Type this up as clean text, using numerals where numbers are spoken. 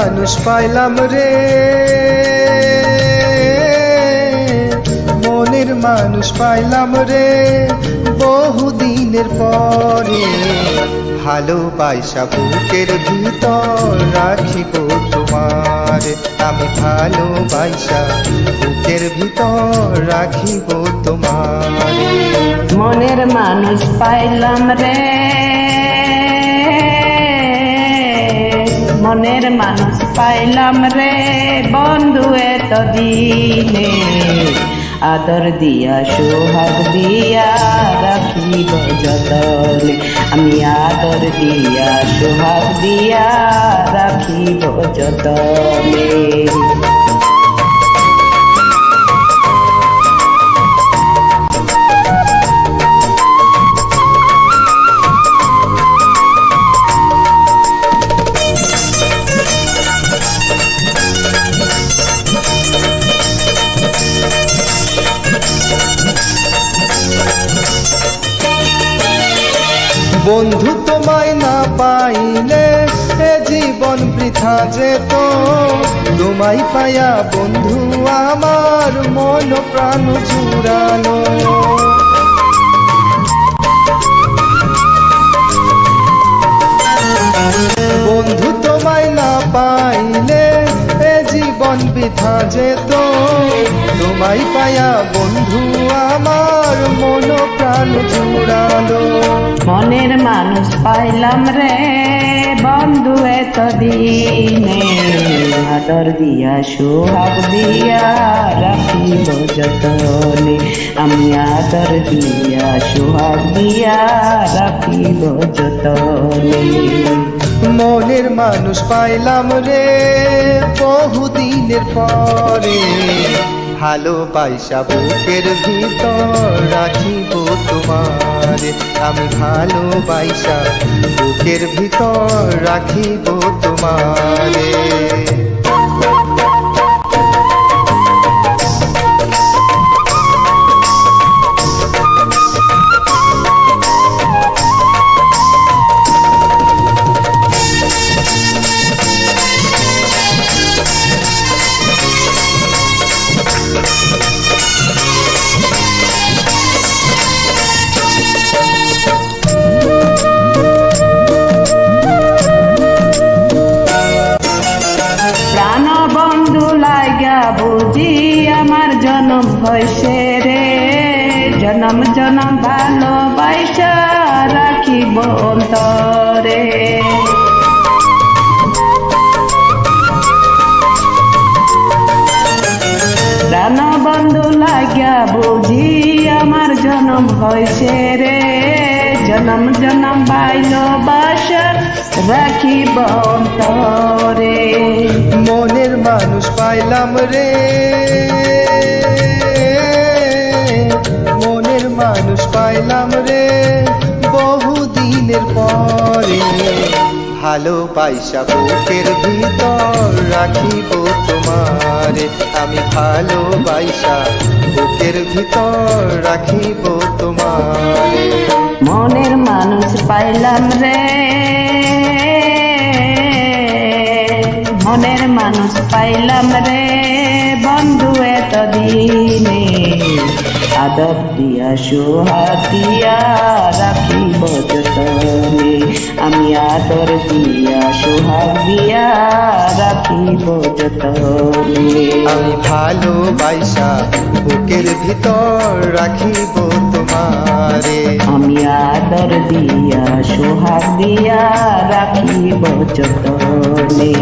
মানুষ পাইলাম রে, মনের মানুষ পাইলাম রে বহুদিনের পরে। ভালোবাসা বুকের ভিতর রাখিব তোমার, আমি ভালোবাসা বুকের ভিতর রাখিব তোমার। মনের মানুষ পাইলাম রে, মনের মানুষ পাইলাম রে বন্ধু এত দিনে, আদর দিয়া সোহাগ দিয়া রাখিব যতনে, আমি আদর দিয়া সোহাগ দিয়া রাখিব যতনে। বন্ধু তোমায় না পাইলে এ জীবন বৃথা যেত, তোমায় পায়া বন্ধু আমার মন প্রাণ জুড়ালো। বন্ধু তোমায় না পাইলে এ জীবন বৃথা যেত, তোমায় পায়া বন্ধু আমার মন প্রাণ জুড়ালো। মনের মানুষ পাইলাম রে বন্ধু এত দিনে, আদর দিয়া সোহাগ দিয়া রাখিব যতনে, আমি আদর দিয়া সোহাগ দিয়া রাখিব যতনে। মনের মানুষ পাইলাম রে বহুদিনের পরে, ভালোবাসা বুকের ভিতর রাখিব তোমার, আমি ভালোবাসা বুকের ভিতর রাখিব তোমারে। বুঝি আমার জনম হয়েছে রে, জনম জনম ভালোবাসা রাখিব অন্তরে। প্রাণ বন্ধু লাগিয়া বুঝি আমার জনম হয়েছে রে, জনম জনম ভালোবাসা রাখিব অন্তরে। মনের মানুষ পাইলাম রে, মনের মানুষ পাইলাম রে বহুদিনের পরে, ভালোবাসা বুকের ভিতর রাখিব তোমার, আমি ভালোবাসা বুকের ভিতর রাখিব তোমার। মনের মানুষ পাইলাম রে, মনের মানুষ পাইলাম রে বন্ধু এত দিনে, আদর দিয়া সোহাগ দিয়া রাখিব যতনে, আমি আদর দিয়া সোহাগ দিয়া রাখিব যতনে। আমি ভালোবাসা বুকের ভিতর রাখিব তোমারে, আমি আদর দিয়া সোহাগ দিয়া রাখিব যতনে।